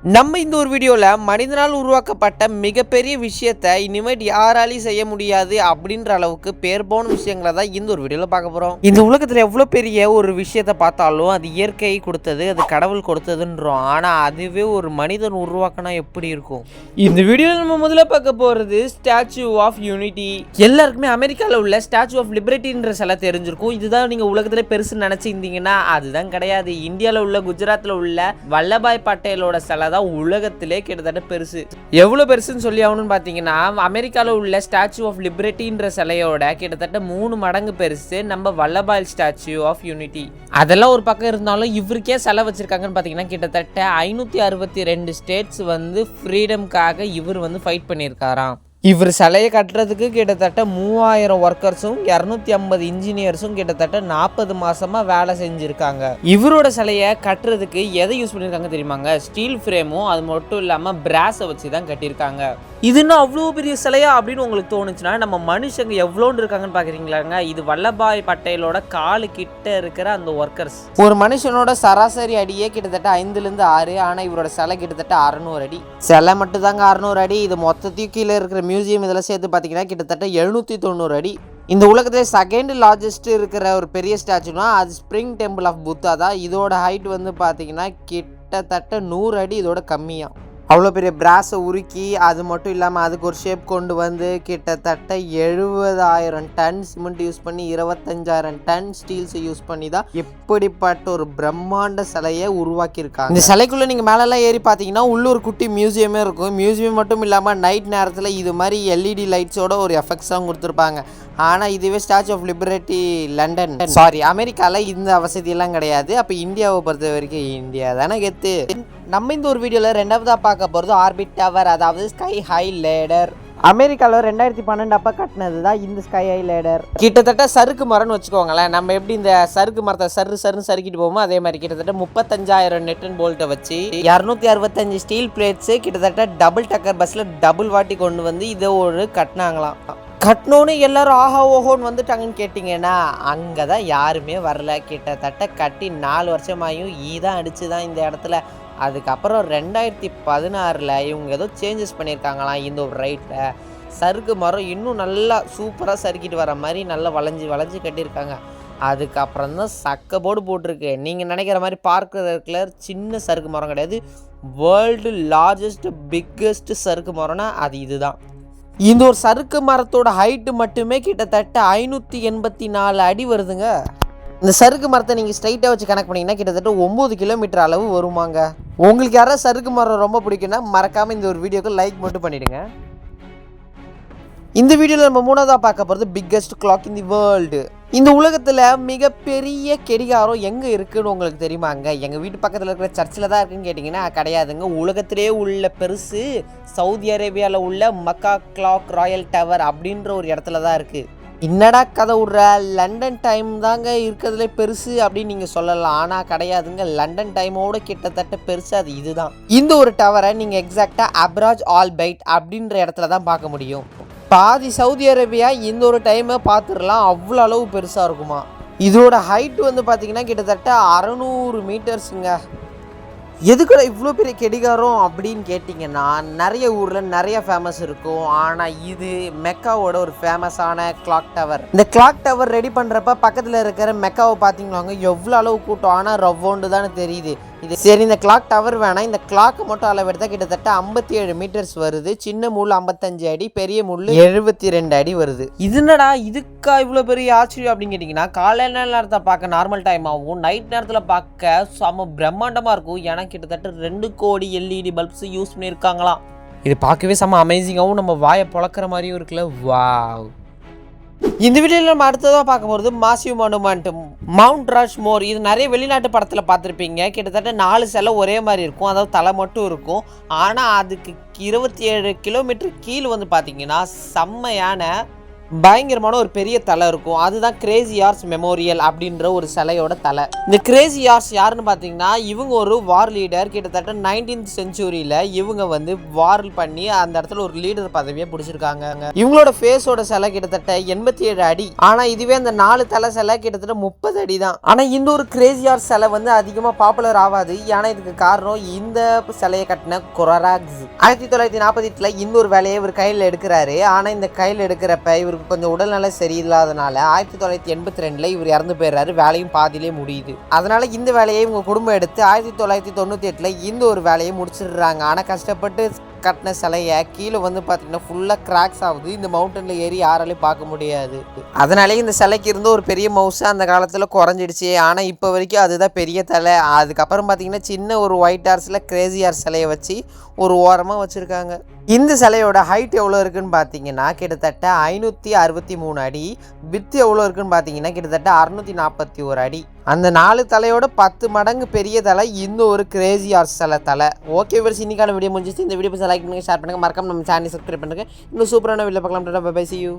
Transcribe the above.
நம்ம இந்த ஒரு வீடியோவில் மனிதனால் உருவாக்கப்பட்ட மிகப்பெரிய விஷயத்தை இனிமேல் யாராலையும் செய்ய முடியாது அப்படின்ற அளவுக்கு பேர் போன விஷயங்களை தான் இந்த ஒரு வீடியோவில் பார்க்க போகிறோம். இந்த உலகத்தில் எவ்வளோ பெரிய ஒரு விஷயத்தை பார்த்தாலும் அது இயற்கை கொடுத்தது, அது கடவுள் கொடுத்ததுன்றோம். ஆனால் அதுவே ஒரு மனிதன் உருவாக்கினா எப்படி இருக்கும்? இந்த வீடியோவில் நம்ம முதல்ல பார்க்க போகிறது ஸ்டாச்சு ஆஃப் யூனிட்டி. எல்லாருக்குமே அமெரிக்காவில் உள்ள ஸ்டாச்சு ஆஃப் லிபர்ட்டின்ற சிலை தெரிஞ்சிருக்கும். இதுதான் நீங்கள் உலகத்திலே பெருசு நினச்சிருந்தீங்கன்னா அதுதான் கிடையாது. இந்தியாவில் உள்ள குஜராத்தில் உள்ள வல்லபாய் பட்டேலோட சிலை தான் உலகத்திலே கிட்டத்தட்ட பெருசு. எவ்வளவு பெருசுன்னு சொல்லி ஆகணும்னு பாத்தீங்கன்னா, அமெரிக்கால உள்ள ஸ்டாச்சு ஆஃப் லிபர்ட்டின்ற சிலையோட கிட்டத்தட்ட 3 மடங்கு பெருசு நம்ம வல்லபாய் ஸ்டாச்சு ஆஃப் யூனிட்டி. அதெல்லாம் ஒரு பக்கம் இருந்தாலும் இவருக்கே சிலை வச்சிருக்காங்கன்னு பாத்தீங்கன்னா கிட்டத்தட்ட 562 ஸ்டேட்ஸ் ஃப்ரீடம்காக இவர் ஃபைட் பண்ணியிருக்காராம். இவர் சிலையை கட்டுறதுக்கு கிட்டத்தட்ட 3000 ஒர்க்கர்ஸும் 250 இன்ஜினியர்ஸும் கிட்டத்தட்ட 40 மாசமா வேலை செஞ்சிருக்காங்க. இவரோட சிலையை கட்டுறதுக்கு எதை யூஸ் பண்ணியிருக்காங்க தெரியுமாங்க? ஸ்டீல் ஃப்ரேமும் அது மட்டும் இல்லாம பிராஸை வச்சு தான் கட்டியிருக்காங்க. இதுன்னா அவ்வளோ பெரிய சிலையா அப்படின்னு உங்களுக்கு தோணுச்சுன்னா நம்ம மனுஷங்க எவ்வளோன்னு இருக்காங்கன்னு பாக்குறீங்களாங்க? இது வல்லபாய் பட்டேலோட காலு கிட்ட இருக்கிற அந்த ஒர்க்கர்ஸ். ஒரு மனுஷனோட சராசரி அடியே கிட்டத்தட்ட 5லேருந்து 6, ஆனா இவரோட சிலை கிட்டத்தட்ட 600 அடி. சிலை மட்டும் தாங்க 600 அடி. இது மொத்தத்தையும் கீழே இருக்கிற மியூசியம் இதெல்லாம் சேர்த்து பார்த்தீங்கன்னா கிட்டத்தட்ட 790 அடி. இந்த உலகத்திலே செகண்ட் லார்ஜஸ்ட் இருக்கிற ஒரு பெரிய ஸ்டாச்சுனா அது ஸ்ப்ரிங் டெம்பிள் ஆஃப் புத்தா தான். இதோட ஹைட் பார்த்தீங்கன்னா கிட்டத்தட்ட 100 அடி. இதோட கம்மியாக அவ்வளோ பெரிய பிராஸை உருக்கி அது மட்டும் இல்லாமல் அதுக்கு ஒரு ஷேப் கொண்டு கிட்டத்தட்ட 70,000 டன் சிமெண்ட் யூஸ் பண்ணி 25,000 டன் ஸ்டீல்ஸை யூஸ் பண்ணி தான் எப்படிப்பட்ட ஒரு பிரம்மாண்ட சிலையை உருவாக்கியிருக்காங்க. இந்த சிலைக்குள்ளே நீங்கள் மேலெல்லாம் ஏறி பார்த்தீங்கன்னா உள்ளூர் குட்டி மியூசியமே இருக்கும். மியூசியம் மட்டும் இல்லாமல் நைட் நேரத்தில் இது மாதிரி எல்இடி லைட்ஸோட ஒரு எஃபெக்ட்ஸாகவும் கொடுத்துருப்பாங்க. ஆனால் இதுவே ஸ்டாச்சு ஆஃப் லிபர்ட்டி லண்டன் அமெரிக்காவில் இந்த வசதியெல்லாம் கிடையாது. அப்போ இந்தியாவை பொறுத்த வரைக்கும் இந்தியா தானே கெத்து. நம்ம இந்த ஒரு வீடியோவில் ரெண்டாவதாக பார்க்க போகிறது ஆர்பிட் டவர், அதாவது ஸ்கை ஹை லேடர். அமெரிக்காவில் 2012 அப்போ கட்டினது தான் இந்த ஸ்கை ஹை லேடர். கிட்டத்தட்ட சறுக்கு மரம்னு வச்சுக்கோங்களேன். நம்ம எப்படி இந்த சறுக்கு மரத்தை சருன்னு சறுக்கிட்டு போவோமோ அதே மாதிரி கிட்டத்தட்ட 35,000 நெட்டன் போல்ட்டை வச்சு 265 ஸ்டீல் பிளேட்ஸு கிட்டத்தட்ட டபுள் டக்கர் பஸ்ஸில் டபுள் வாட்டி கொண்டு இதை ஒரு கட்டினாங்களாம். கட்டணுன்னு எல்லாரும் ஆஹா ஓஹோன்னு வந்துட்டாங்கன்னு கேட்டிங்கன்னா அங்கே தான் யாருமே வரல. கிட்டத்தட்ட கட்டி 4 வருஷமாயும் ஈதான் அடிச்சு தான் இந்த இடத்துல. அதுக்கப்புறம் 2016 இவங்க ஏதோ சேஞ்சஸ் பண்ணியிருக்காங்களாம். இந்த ஒரு ரைட்டில் சறுக்கு மரம் இன்னும் நல்லா சூப்பராக சறுக்கிட்டு வர மாதிரி நல்லா வளைஞ்சு கட்டியிருக்காங்க. அதுக்கப்புறம் தான் சக்க போர்டு போட்டிருக்கு. நீங்கள் நினைக்கிற மாதிரி பார்க்குறதுக்குள்ள சின்ன சறுக்கு மரம் கிடையாது. வேர்ல்டு லார்ஜஸ்ட் பிக்கஸ்ட் சறுக்கு மரம்னா அது இதுதான். இந்த ஒரு சறுக்கு மரத்தோட ஹைட்டு மட்டுமே கிட்டத்தட்ட 584 அடி வருதுங்க. இந்த சறுக்கு மரத்தை நீங்கள் ஸ்ட்ரைட்டாக வச்சு கணக்கு பண்ணிங்கன்னா கிட்டத்தட்ட 9 கிலோமீட்டர் அளவு வருமாங்க. உங்களுக்கு யாராவது சறுக்கு மரம் ரொம்ப பிடிக்குன்னா மறக்காமல் இந்த ஒரு வீடியோக்கு லைக் மட்டும் பண்ணிவிடுங்க. இந்த வீடியோவில் நம்ம 3ஆவதாக பார்க்க போகிறது biggest clock in the world. இந்த உலகத்தில் மிகப்பெரிய கடிகாரம் எங்கே இருக்குதுன்னு உங்களுக்கு தெரியுமாங்க? எங்கள் வீட்டு பக்கத்தில் இருக்கிற சர்ச்சில் தான் இருக்குன்னு கேட்டிங்கன்னா கிடையாதுங்க. உலகத்திலே உள்ள பெருசு சவுதி அரேபியாவில் உள்ள மக்கா கிளாக் ராயல் டவர் அப்படின்ற ஒரு இடத்துல தான் இருக்குது. என்னடா கதை விட்ற, லண்டன் டைம் தாங்க இருக்கிறதுலே பெருசு அப்படின்னு நீங்கள் சொல்லலாம். ஆனால் கிடையாதுங்க. லண்டன் டைமோட கிட்டத்தட்ட பெருசு அது இதுதான். இந்த ஒரு டவரை நீங்கள் எக்ஸாக்டாக அப்ராஜ் ஆல்பைட் அப்படின்ற இடத்துல தான் பார்க்க முடியும். பாதி சவுதி அரேபியா இந்த ஒரு டைமை பார்த்துடலாம். அவ்வளோ அளவு பெருசாக இருக்குமா. இதோட ஹைட்டு பார்த்தீங்கன்னா கிட்டத்தட்ட 600 மீட்டர்ஸுங்க. எதுக்குள்ள இவ்வளோ பெரிய கடிகாரம் அப்படின்னு கேட்டிங்கன்னா நிறைய ஊரில் நிறைய ஃபேமஸ் இருக்கும். ஆனால் இது மெக்காவோட ஒரு ஃபேமஸான கிளாக் டவர். இந்த கிளாக் டவர் ரெடி பண்ணுறப்ப பக்கத்தில் இருக்கிற மெக்காவை பார்த்தீங்களாங்க எவ்வளோ அளவு கூட்டம். ஆனால் ரவ்வோண்டு தானே தெரியுது. இது சரி, இந்த கிளாக் டவர் வேணாம். இந்த கிளாக்கு மட்டும் அளவெடுத்தால் கிட்டத்தட்ட 57 மீட்டர்ஸ் வருது. சின்ன முள் 55 அடி, பெரிய முள் 72 அடி வருது. இதுனடா இதுக்கா இவ்வளோ பெரிய ஆச்சரியம் அப்படின்னு கேட்டிங்கன்னா காலையில நேரத்தை பார்க்க நார்மல் டைம் ஆகும், நைட் நேரத்தில் பார்க்க செம பிரம்மாண்டமாக இருக்கும். ஏன்னா கிட்டத்தட்ட 2 கோடி எல்இடி பல்ப்ஸ் யூஸ் பண்ணியிருக்காங்களாம். இது பார்க்கவே செம அமேசிங்காகவும் நம்ம வாயை பொழக்கிற மாதிரியும் இருக்குல்ல. வாவ். இந்த வீடியோவில் நம்ம அடுத்ததாக பார்க்க போகிறது மாசிவ் மானுமெண்ட் மவுண்ட் ரஷ்மோர். இது நிறைய வெளிநாட்டு படத்தில் பார்த்துருப்பீங்க. கிட்டத்தட்ட 4 சிலை ஒரே மாதிரி இருக்கும், அதாவது தலை மட்டும் இருக்கும். ஆனால் அதுக்கு 27 கிலோமீட்டர் கீழே பார்த்தீங்கன்னா செம்மையான பயங்கரமான ஒரு பெரிய தலை இருக்கும். அதுதான் கிரேசி ஹார்ஸ் மெமோரியல் அப்படின்ற ஒரு சிலையோட தலை. இந்த கிரேசி ஹார்ஸ் யாருன்னு பார்த்தீங்கன்னா இவங்க ஒரு வார் லீடர். கிட்டத்தட்ட 19th செஞ்சுரியில் இவங்க வந்து வார் பண்ணி அந்த இடத்துல ஒரு லீடர் பதவியை பிடிச்சிருக்காங்க. இவங்களோட ஃபேஸோட சிலை கிட்டத்தட்ட 87 அடி. ஆனால் இதுவே அந்த 4 தலை சிலை கிட்டத்தட்ட 30 அடி தான். ஆனால் இந்த ஒரு கிரேசி ஹார்ஸ் சிலை வந்து அதிகமாக பாப்புலர் ஆகாது. ஏன்னா இதுக்கு காரணம் இந்த சிலையை கட்டின கொராராக்ஸ் 1948 இந்த ஒரு வேலையை இவர் கையில் எடுக்கிறாரு. ஆனால் இந்த கையில் எடுக்கிறப்ப இவருக்கு கொஞ்சம் உடல்நல சரியில்லாதனால 1982 இவர் இறந்து போயிடுறாரு. வேலையும் பாதியிலே முடியுது. அதனால இந்த வேலையை இவங்க குடும்பம் எடுத்து 1998 இந்த ஒரு வேலையை முடிச்சிடுறாங்க. ஆனால் கஷ்டப்பட்டு கட்டின சிலையை கீழே வந்து பார்த்தீங்கன்னா ஃபுல்லாக கிராக்ஸ் ஆகுது. இந்த மவுண்டனில் ஏறி யாராலையும் பார்க்க முடியாது. அதனாலே இந்த சிலைக்கு இருந்த ஒரு பெரிய மவுஸ் அந்த காலத்தில் குறைஞ்சிடுச்சு. ஆனால் இப்போ வரைக்கும் அதுதான் பெரிய தலை. அதுக்கப்புறம் பார்த்தீங்கன்னா சின்ன ஒரு ஒயிட் ஹார்ஸில் கிரேசி ஹார்ஸ் சிலையை வச்சு ஒரு ஓரமாக வச்சுருக்காங்க. இந்த சிலையோட ஹைட் எவ்வளோ இருக்குன்னு பார்த்தீங்கன்னா கிட்டத்தட்ட 563 அடி. வித்து எவ்வளோ இருக்குன்னு பார்த்தீங்கன்னா கிட்டத்தட்ட 641 அடி. அந்த 4 தலையோட 10 மடங்கு பெரிய தலை இந்த ஒரு கிரேசி ஹார்ஸ் சிலை தலை. ஓகே விவர்ஸ், இன்னைக்கான வீடியோ முடிஞ்சிச்சு. இந்த வீடியோ லைக் பண்ணுங்கள், ஷேர் பண்ணுங்கள், மறக்காம நம்ம சேனலை சப்ஸ்கிரைப் பண்ணுங்கள். இன்னும் சூப்பரான வீடியோ பார்க்கலாம். Bye bye, see you.